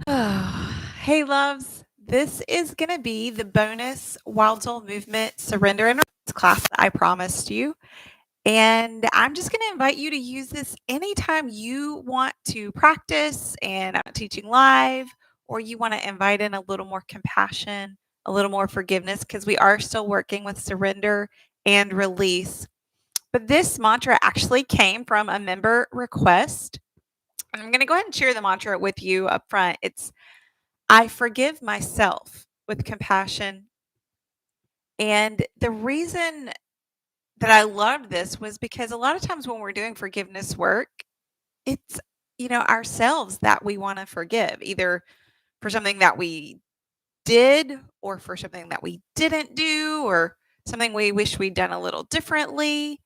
Hey, loves. This is going to be the bonus Wild Soul Movement Surrender and Release class that I promised you. And I'm just going to invite you to use this anytime you want to practice and I'm teaching live, or you want to invite in a little more compassion, a little more forgiveness, because we are still working with surrender and release. But this mantra actually came from a member request. And I'm going to go ahead and share the mantra with you up front. It's I forgive myself with compassion. And the reason that I loved this was because a lot of times when we're doing forgiveness work, it's, ourselves that we want to forgive, either for something that we did or for something that we didn't do or something we wish we'd done a little differently.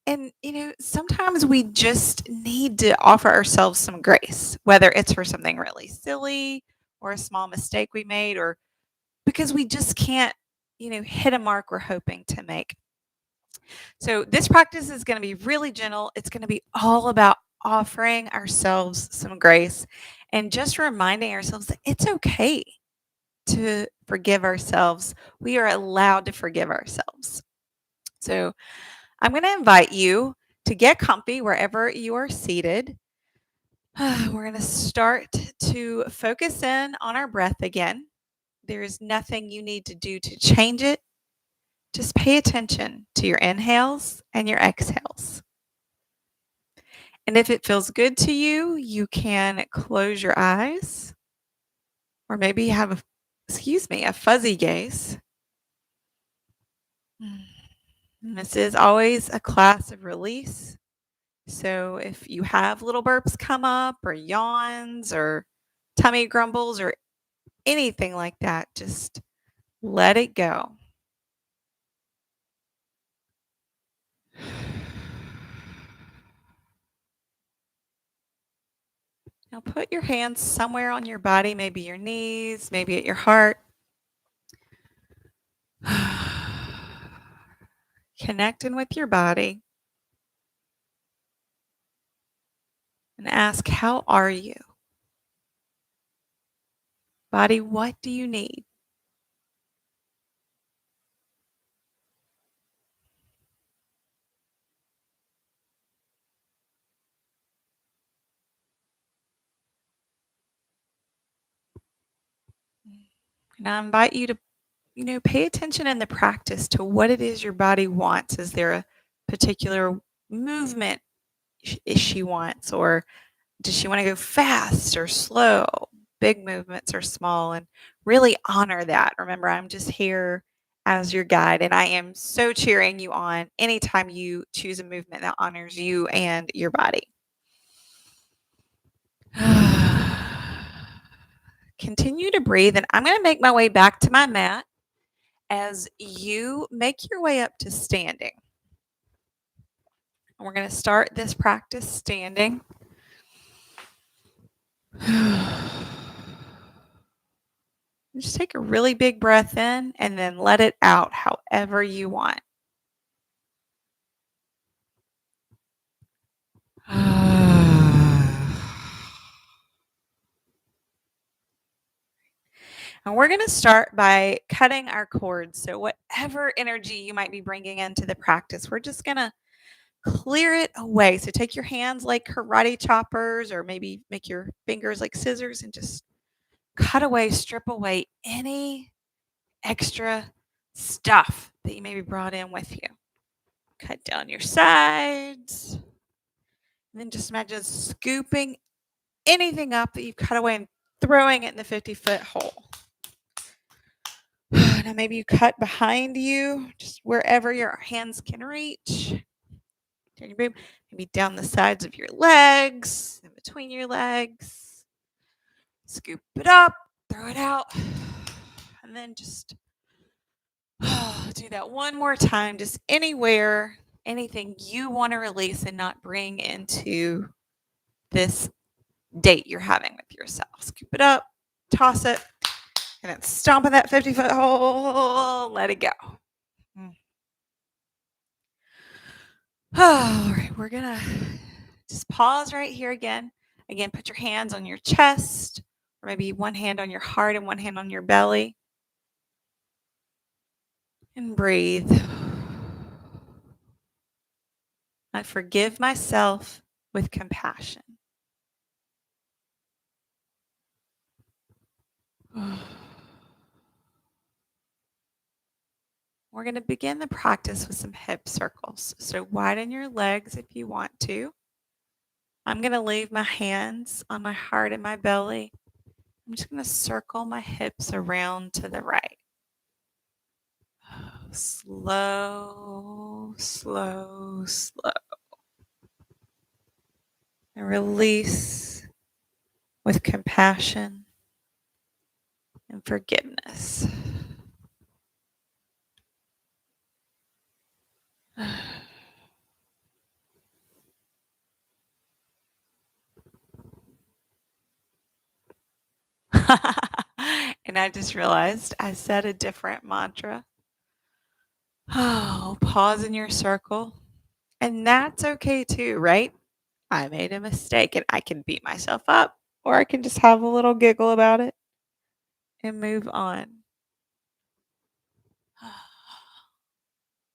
And, sometimes we just need to offer ourselves some grace, whether it's for something really silly or a small mistake we made or because we just can't, hit a mark we're hoping to make. So this practice is going to be really gentle. It's going to be all about offering ourselves some grace and just reminding ourselves that it's okay to forgive ourselves. We are allowed to forgive ourselves. So I'm going to invite you to get comfy wherever you are seated. We're going to start to focus in on our breath again. There is nothing you need to do to change it. Just pay attention to your inhales and your exhales. And if it feels good to you, you can close your eyes or maybe have a fuzzy gaze. And this is always a class of release. So if you have little burps come up or yawns or tummy grumbles or anything like that, just let it go. Now put your hands somewhere on your body, maybe your knees, maybe at your heart. Connecting with your body and ask, how are you? Body, what do you need? And I invite you to, pay attention in the practice to what it is your body wants. Is there a particular movement she wants, or does she want to go fast or slow, big movements or small, and really honor that. Remember, I'm just here as your guide, and I am so cheering you on anytime you choose a movement that honors you and your body. Continue to breathe, and I'm going to make my way back to my mat as you make your way up to standing. And we're going to start this practice standing. Just take a really big breath in and then let it out however you want. And we're going to start by cutting our cords. So, whatever energy you might be bringing into the practice, we're just going to clear it away. So, take your hands like karate choppers, or maybe make your fingers like scissors and just cut away, strip away any extra stuff that you maybe brought in with you. Cut down your sides. And then just imagine scooping anything up that you've cut away and throwing it in the 50-foot hole. Now maybe you cut behind you, just wherever your hands can reach. Maybe down the sides of your legs, in between your legs. Scoop it up, throw it out, and then just do that one more time, just anywhere, anything you want to release and not bring into this date you're having with yourself. Scoop it up, toss it, and then stomp in that 50-foot hole, let it go. All right, we're gonna just pause right here again. Again, put your hands on your chest or maybe one hand on your heart and one hand on your belly. And breathe. I forgive myself with compassion. We're going to begin the practice with some hip circles. So widen your legs if you want to. I'm going to leave my hands on my heart and my belly. I'm just going to circle my hips around to the right. Slow, slow, slow. And release with compassion and forgiveness. And I just realized I said a different mantra. Oh, pause in your circle. And that's okay too, right? I made a mistake and I can beat myself up, or I can just have a little giggle about it and move on.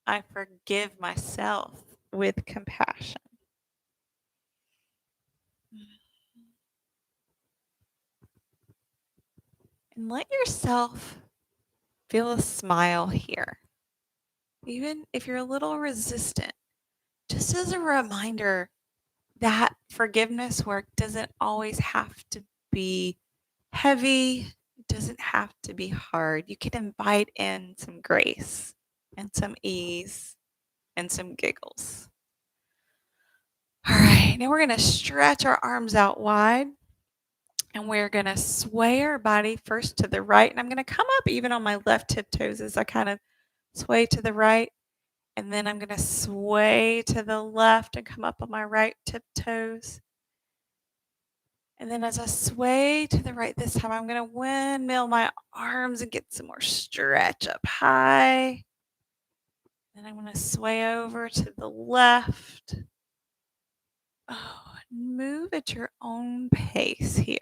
I forgive myself with compassion. And let yourself feel a smile here. Even if you're a little resistant, just as a reminder that forgiveness work doesn't always have to be heavy. It doesn't have to be hard. You can invite in some grace and some ease and some giggles. All right, now we're going to stretch our arms out wide and we're going to sway our body first to the right. And I'm going to come up even on my left tiptoes as I kind of sway to the right. And then I'm going to sway to the left and come up on my right tiptoes. And then as I sway to the right this time, I'm going to windmill my arms and get some more stretch up high. Then I'm going to sway over to the left. Oh, move at your own pace here.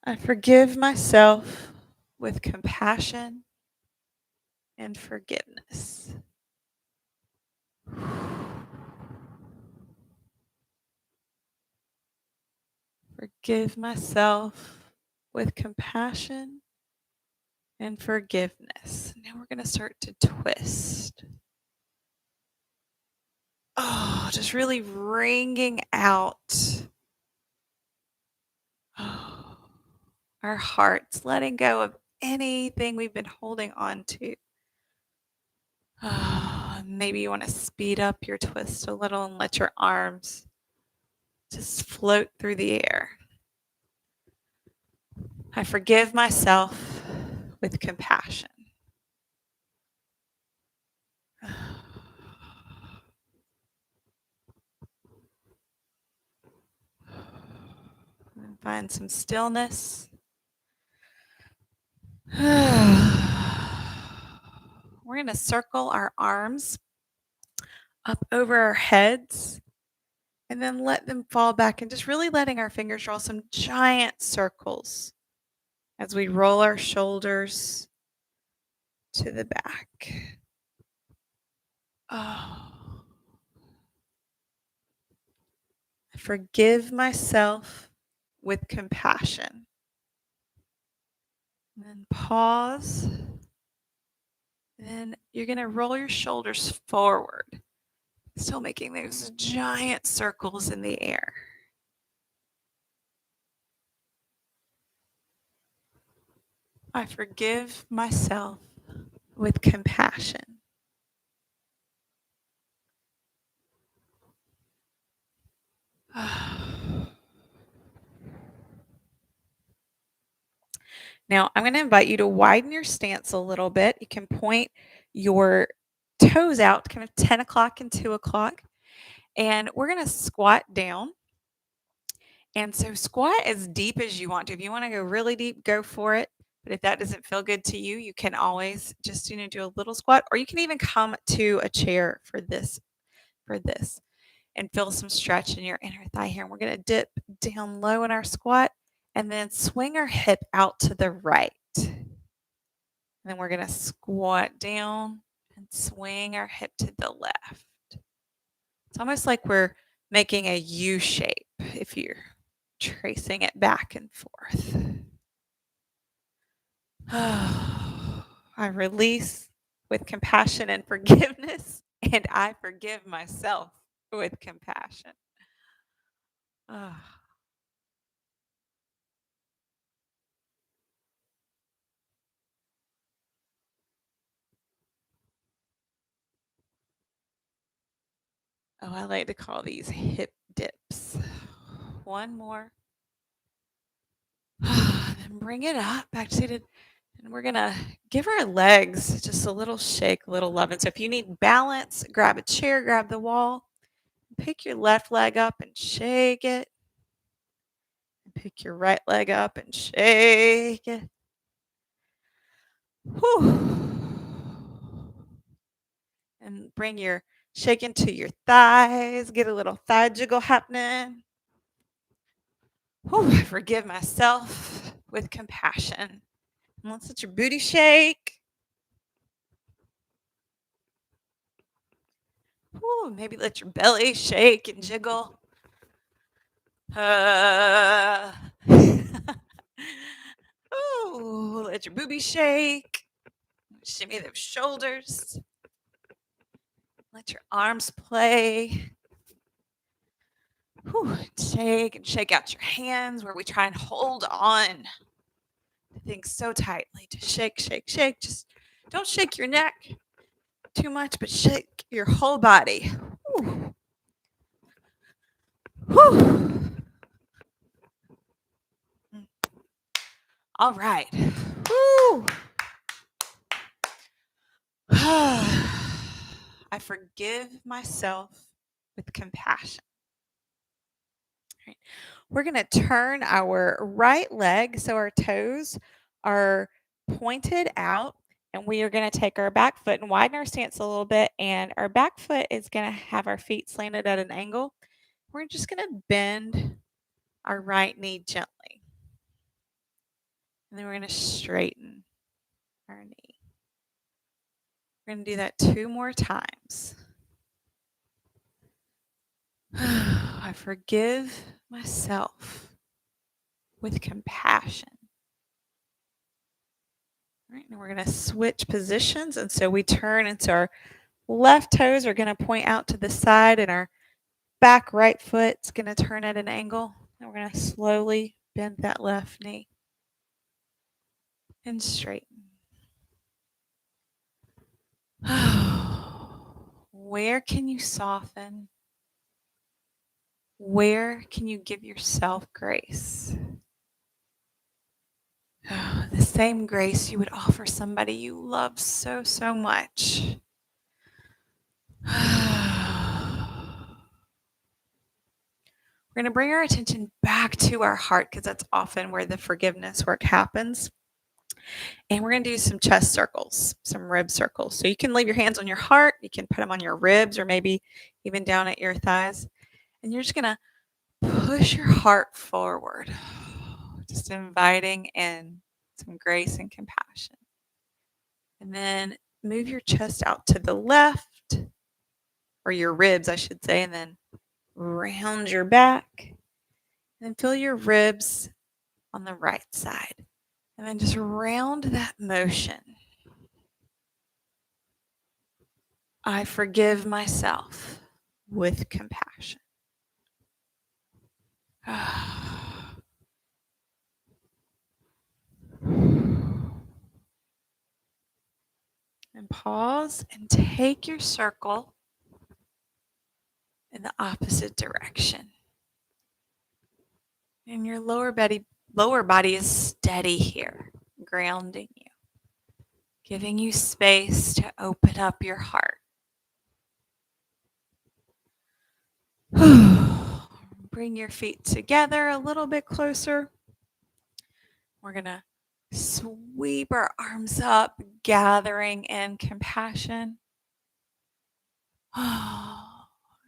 I forgive myself with compassion and forgiveness. Forgive myself with compassion and forgiveness. Now we're going to start to twist. Oh, just really wringing out our hearts, letting go of anything we've been holding on to. Maybe you want to speed up your twist a little and let your arms just float through the air. I forgive myself with compassion. And find some stillness. We're going to circle our arms up over our heads and then let them fall back and just really letting our fingers draw some giant circles as we roll our shoulders to the back. Oh. I forgive myself with compassion. And then pause. And then you're going to roll your shoulders forward, still making those giant circles in the air. I forgive myself with compassion. Now, I'm going to invite you to widen your stance a little bit. You can point your toes out, kind of 10 o'clock and 2 o'clock. And we're going to squat down. And so squat as deep as you want to. If you want to go really deep, go for it. But if that doesn't feel good to you, you can always just, do a little squat, or you can even come to a chair for this. and feel some stretch in your inner thigh here. And we're going to dip down low in our squat and then swing our hip out to the right. And then we're going to squat down and swing our hip to the left. It's almost like we're making a U shape if you're tracing it back and forth. I release with compassion and forgiveness, and I forgive myself with compassion. Oh, I like to call these hip dips. One more. Then bring it up back to seated. And we're going to give our legs just a little shake, a little love. And so if you need balance, grab a chair, grab the wall. Pick your left leg up and shake it. Pick your right leg up and shake it. Whew. And bring your shake into your thighs. Get a little thigh jiggle happening. Whew, I forgive myself with compassion. And let's let your booty shake. Whew, maybe let your belly shake and jiggle. Ooh, let your boobies shake. Shimmy those shoulders. Let your arms play. Whew, shake and shake out your hands where we try and hold on to things so tightly. Just shake, shake, shake. Just don't shake your neck too much, but shake your whole body. Whew. Whew. All right. Whew. I forgive myself with compassion. All right. We're going to turn our right leg so our toes are pointed out, and we are going to take our back foot and widen our stance a little bit, and our back foot is going to have our feet slanted at an angle. We're just going to bend our right knee gently, and then we're going to straighten our knee. We're going to do that 2 more times. I forgive myself with compassion. All right, and we're going to switch positions. And so we turn, and so our left toes are going to point out to the side, and our back right foot's going to turn at an angle. And we're going to slowly bend that left knee and straighten. Where can you soften? Where can you give yourself grace? The same grace you would offer somebody you love so, so much. We're going to bring our attention back to our heart because that's often where the forgiveness work happens. And we're going to do some chest circles, some rib circles. So you can leave your hands on your heart. You can put them on your ribs or maybe even down at your thighs. And you're just going to push your heart forward, just inviting in some grace and compassion. And then move your chest out to the left, or your ribs, I should say, and then round your back. And then feel your ribs on the right side. And then just round that motion. I forgive myself with compassion. And pause and take your circle in the opposite direction. And your lower body is steady here, grounding you, giving you space to open up your heart. Bring your feet together a little bit closer. We're going to sweep our arms up, gathering in compassion.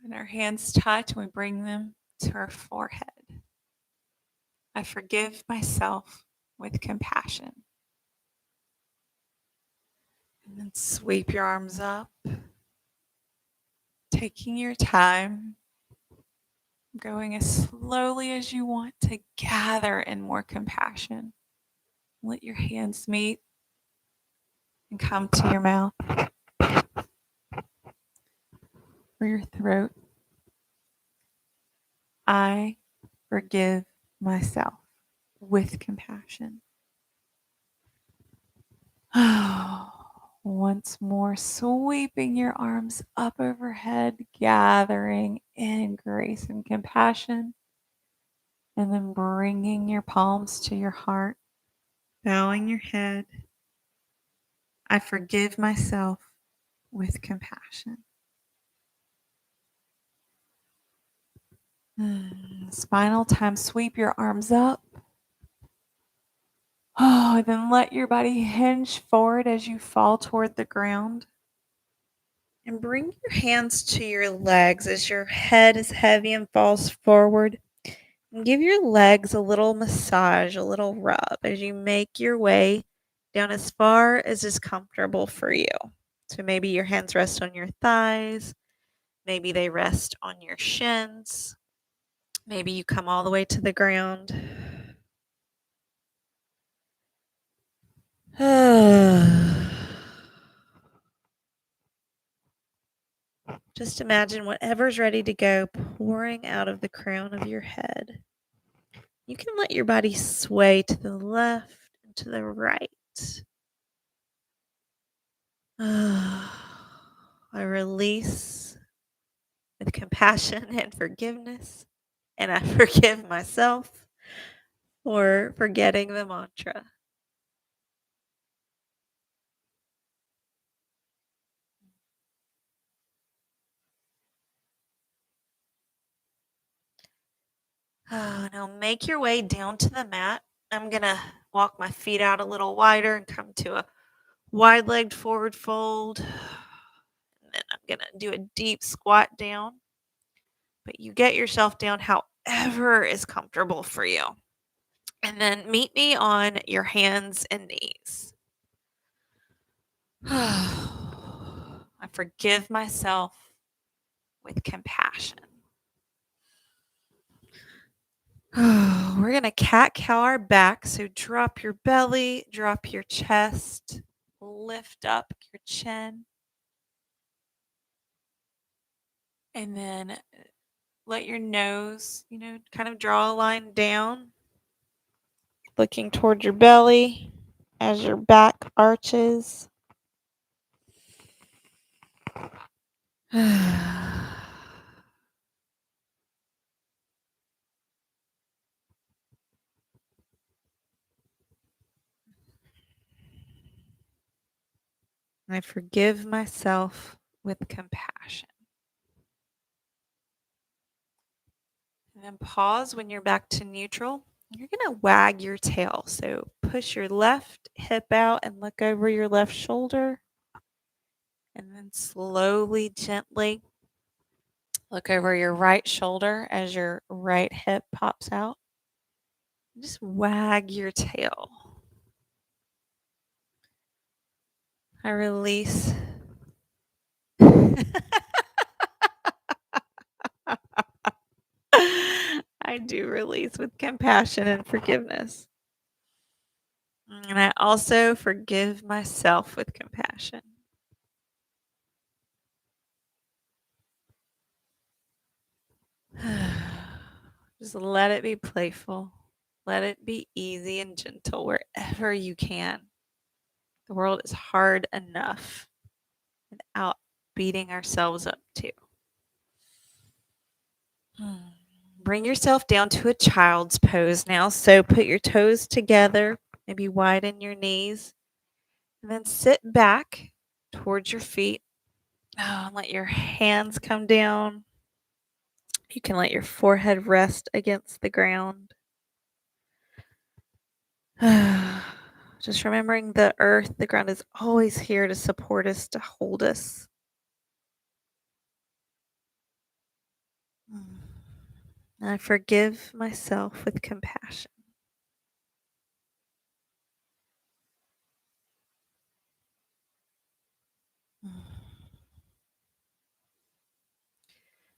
And our hands touch and we bring them to our forehead. I forgive myself with compassion. And then sweep your arms up, taking your time, going as slowly as you want to gather in more compassion. Let your hands meet and come to your mouth or your throat. I forgive myself with compassion. Once more, sweeping your arms up overhead, gathering in grace and compassion, and then bringing your palms to your heart, bowing your head. I forgive myself with compassion. This final time, sweep your arms up. Then let your body hinge forward as you fall toward the ground. And bring your hands to your legs as your head is heavy and falls forward. And give your legs a little massage, a little rub as you make your way down as far as is comfortable for you. So maybe your hands rest on your thighs. Maybe they rest on your shins. Maybe you come all the way to the ground. Just imagine whatever's ready to go pouring out of the crown of your head. You can let your body sway to the left and to the right. I release with compassion and forgiveness, and I forgive myself for forgetting the mantra. Now make your way down to the mat. I'm going to walk my feet out a little wider and come to a wide-legged forward fold. And then I'm going to do a deep squat down. But you get yourself down however is comfortable for you. And then meet me on your hands and knees. I forgive myself with compassion. We're going to cat cow our back. So drop your belly, drop your chest, lift up your chin. And then let your nose, kind of draw a line down, looking toward your belly as your back arches. I forgive myself with compassion. And then pause when you're back to neutral. You're going to wag your tail. So push your left hip out and look over your left shoulder. And then slowly, gently look over your right shoulder as your right hip pops out. Just wag your tail. I release. I do release with compassion and forgiveness. And I also forgive myself with compassion. Just let it be playful. Let it be easy and gentle wherever you can. The world is hard enough without beating ourselves up too. Bring yourself down to a child's pose now. So put your toes together, maybe widen your knees, and then sit back towards your feet. Let your hands come down. You can let your forehead rest against the ground. Just remembering the earth, the ground is always here to support us, to hold us. I forgive myself with compassion.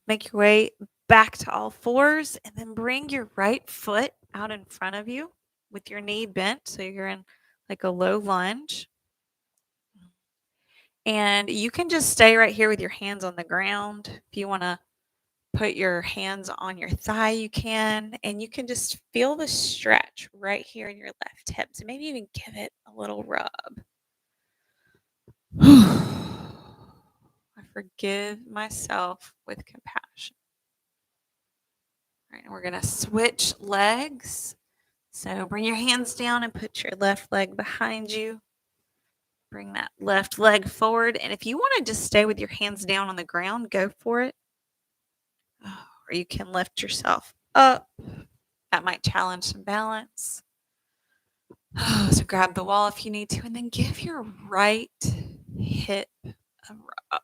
Make your way back to all fours and then bring your right foot out in front of you with your knee bent. So you're in like a low lunge. And you can just stay right here with your hands on the ground. If you want to put your hands on your thigh, you can. And you can just feel the stretch right here in your left hip. So maybe even give it a little rub. I forgive myself with compassion. All right, and we're going to switch legs. So bring your hands down and put your left leg behind you. Bring that left leg forward. And if you want to just stay with your hands down on the ground, go for it. Or you can lift yourself up. That might challenge some balance. So grab the wall if you need to, and then give your right hip a rub.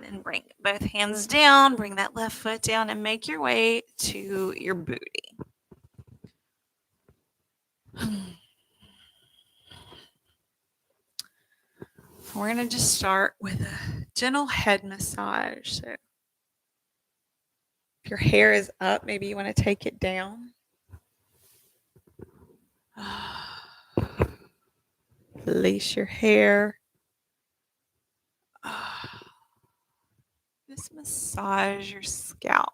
Then bring both hands down, bring that left foot down, and make your way to your booty. We're going to just start with a gentle head massage. So if your hair is up, maybe you want to take it down. Release your hair. Just massage your scalp.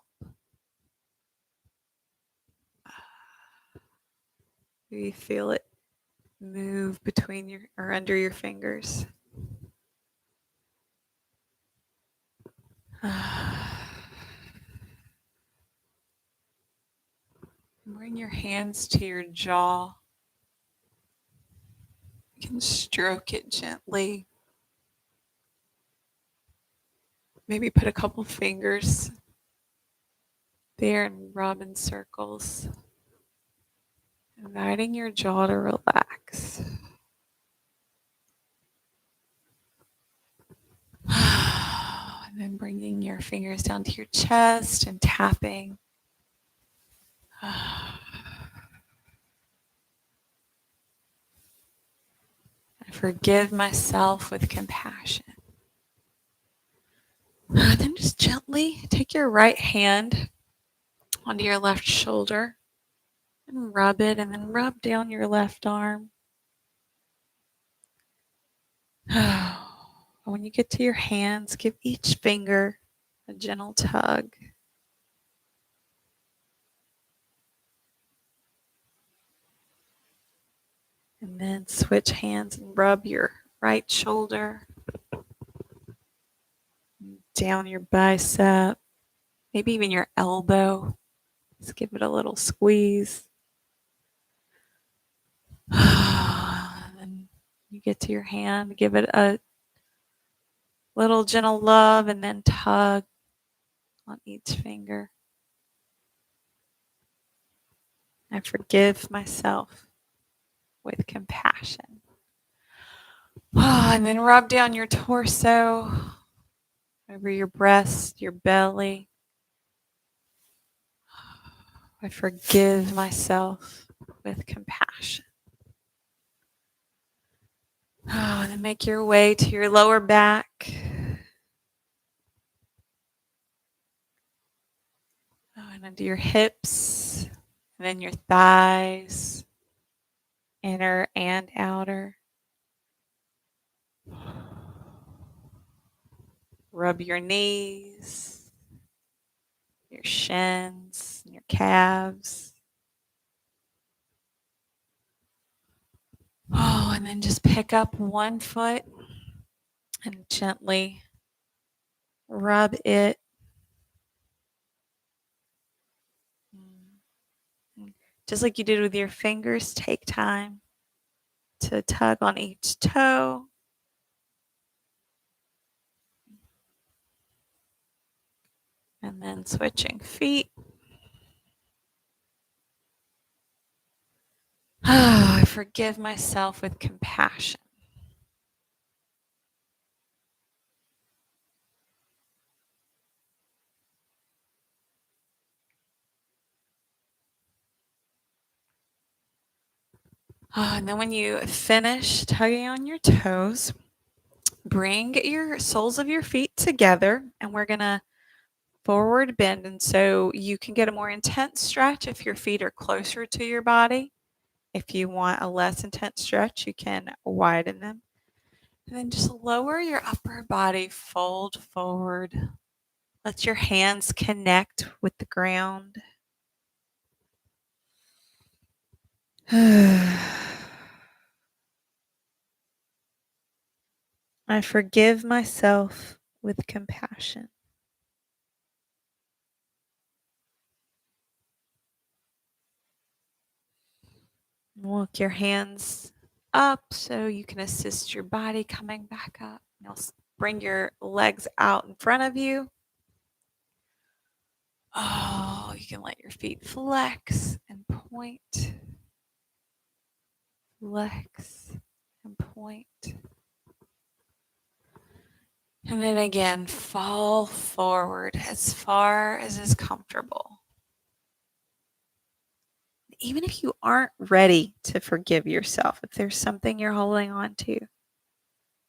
Do you feel it move between your or under your fingers? Bring your hands to your jaw. You can stroke it gently. Maybe put a couple fingers there and rub in circles. Inviting your jaw to relax. And then bringing your fingers down to your chest and tapping. I forgive myself with compassion. Then just gently take your right hand onto your left shoulder and rub it, and then rub down your left arm. When you get to your hands, give each finger a gentle tug. And then switch hands and rub your right shoulder, down your bicep, maybe even your elbow. Just give it a little squeeze. Then you get to your hand, give it a little gentle love, and then tug on each finger. I forgive myself with compassion. And then rub down your torso, over your breast, your belly. I forgive myself with compassion. And then make your way to your lower back. And into your hips, and then your thighs, inner and outer. Rub your knees, your shins, and your calves. And then just pick up one foot and gently rub it. Just like you did with your fingers, take time to tug on each toe. And then switching feet. I forgive myself with compassion. And then when you finish tugging on your toes, bring your soles of your feet together, and we're going to forward bend. And so you can get a more intense stretch if your feet are closer to your body. If you want a less intense stretch, you can widen them. And then just lower your upper body, fold forward. Let your hands connect with the ground. I forgive myself with compassion. Walk your hands up so you can assist your body coming back up. You'll bring your legs out in front of you. Oh, you can let your feet flex and point. Flex and point. And then again, fall forward as far as is comfortable. Even if you aren't ready to forgive yourself, if there's something you're holding on to,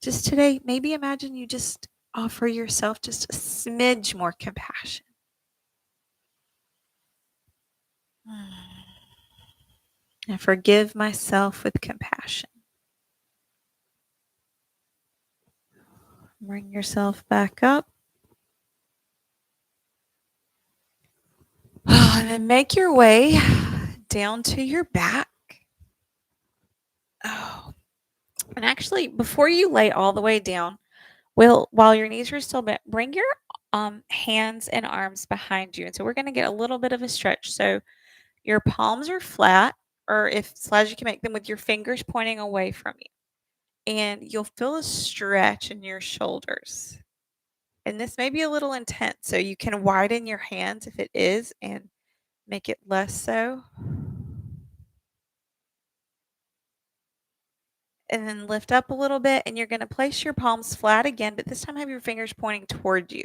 just today, maybe imagine you just offer yourself just a smidge more compassion. I forgive myself with compassion. Bring yourself back up. And then make your way down to your back. Oh. And actually, before you lay all the way down, while your knees are still bent, bring your hands and arms behind you. And so we're going to get a little bit of a stretch. So your palms are flat, or if as flat as you can make them, with your fingers pointing away from you. And you'll feel a stretch in your shoulders. And this may be a little intense, so you can widen your hands if it is and make it less so. And then lift up a little bit, and you're going to place your palms flat again, but this time have your fingers pointing toward you.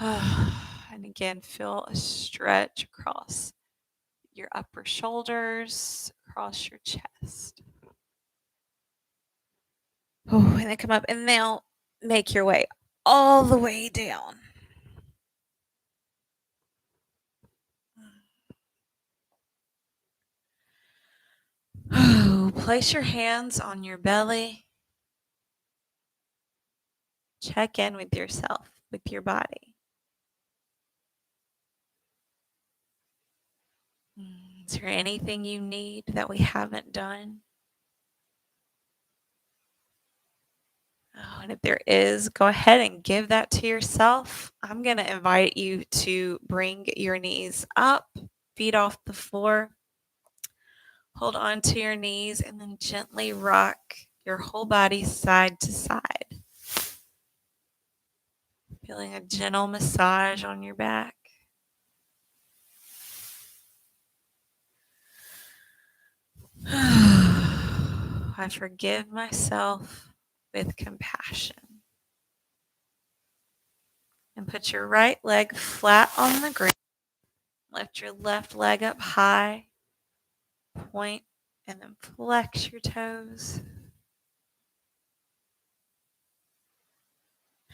And again, feel a stretch across your upper shoulders, across your chest. Oh, and then come up, and now make your way all the way down. Oh, place your hands on your belly. Check in with yourself, with your body. Is there anything you need that we haven't done? Oh, and if there is, go ahead and give that to yourself. I'm going to invite you to bring your knees up, feet off the floor. Hold on to your knees and then gently rock your whole body side to side. Feeling a gentle massage on your back. I forgive myself with compassion. And put your right leg flat on the ground. Lift your left leg up high. Point and then flex your toes.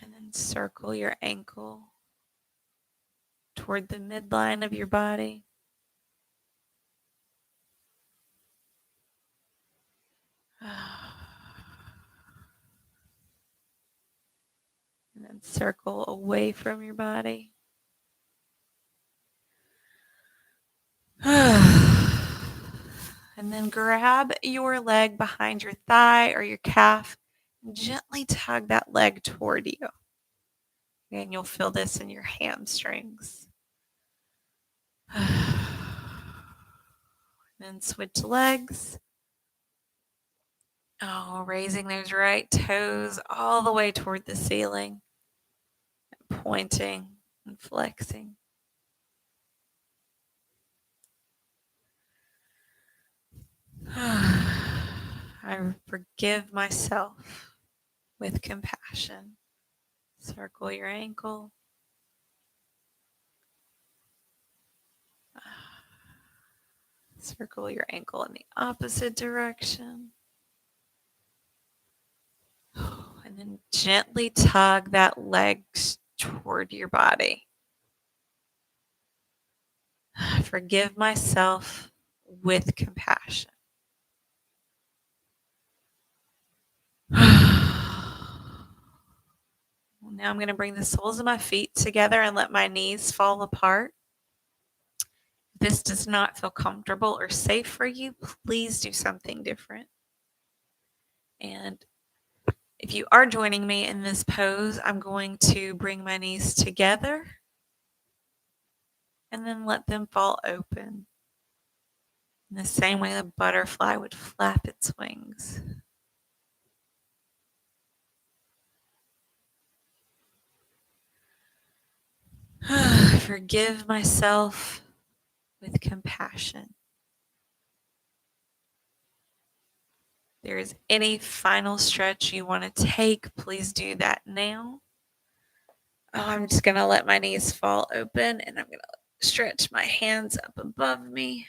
And then circle your ankle toward the midline of your body. And then circle away from your body. And then grab your leg behind your thigh or your calf and gently tug that leg toward you. And you'll feel this in your hamstrings. Then switch legs. Oh, raising those right toes all the way toward the ceiling. Pointing and flexing. I forgive myself with compassion. Circle your ankle. Circle your ankle in the opposite direction. And then gently tug that leg toward your body. Forgive myself with compassion. Now I'm going to bring the soles of my feet together and let my knees fall apart. If this does not feel comfortable or safe for you, please do something different. And if you are joining me in this pose, I'm going to bring my knees together and then let them fall open. In the same way a butterfly would flap its wings. Forgive myself with compassion. If there is any final stretch you want to take, please do that now. I'm just going to let my knees fall open and I'm going to stretch my hands up above me.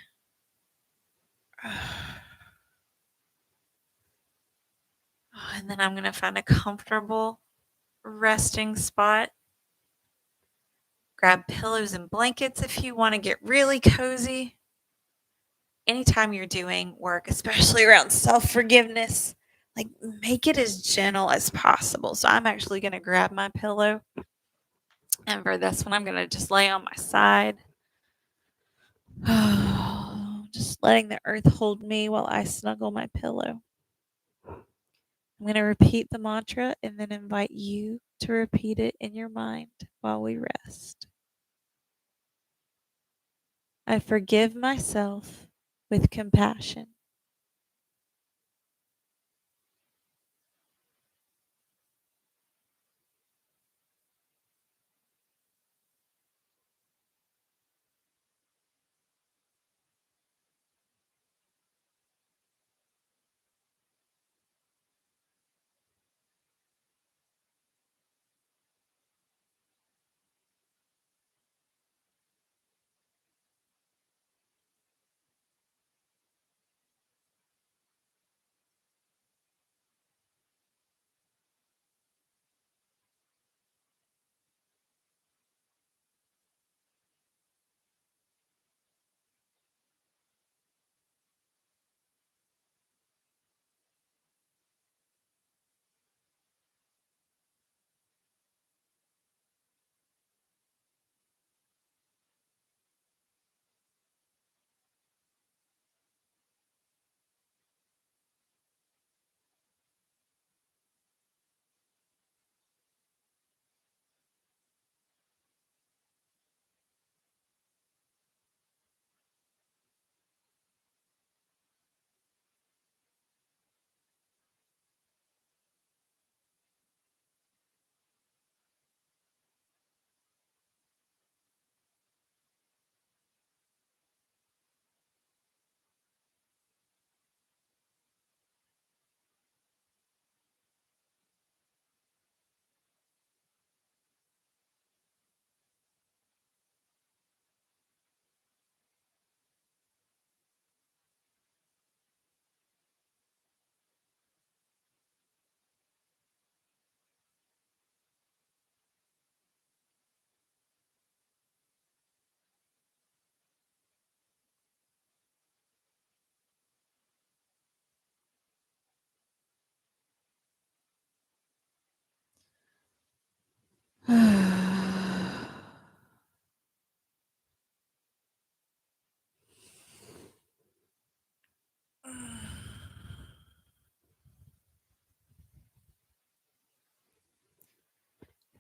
And then I'm going to find a comfortable resting spot. Grab pillows and blankets if you want to get really cozy. Anytime you're doing work, especially around self-forgiveness, like make it as gentle as possible. So I'm actually going to grab my pillow. And for this one, I'm going to just lay on my side. Just letting the earth hold me while I snuggle my pillow. I'm going to repeat the mantra and then invite you to repeat it in your mind while we rest. I forgive myself with compassion.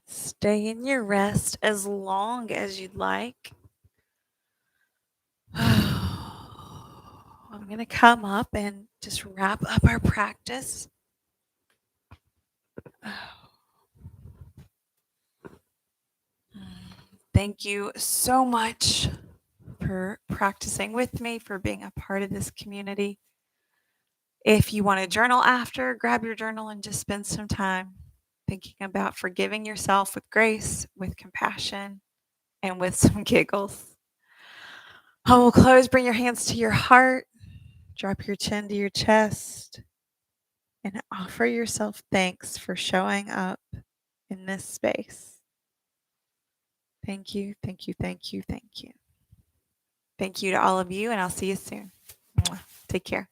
Stay in your rest as long as you'd like. I'm going to come up and just wrap up our practice. Thank you so much for practicing with me, for being a part of this community. If you want to journal after, grab your journal and just spend some time thinking about forgiving yourself with grace, with compassion, and with some giggles. Oh, close. Bring your hands to your heart. Drop your chin to your chest and offer yourself thanks for showing up in this space. Thank you, thank you, thank you, thank you. Thank you to all of you, and I'll see you soon. Mwah. Take care.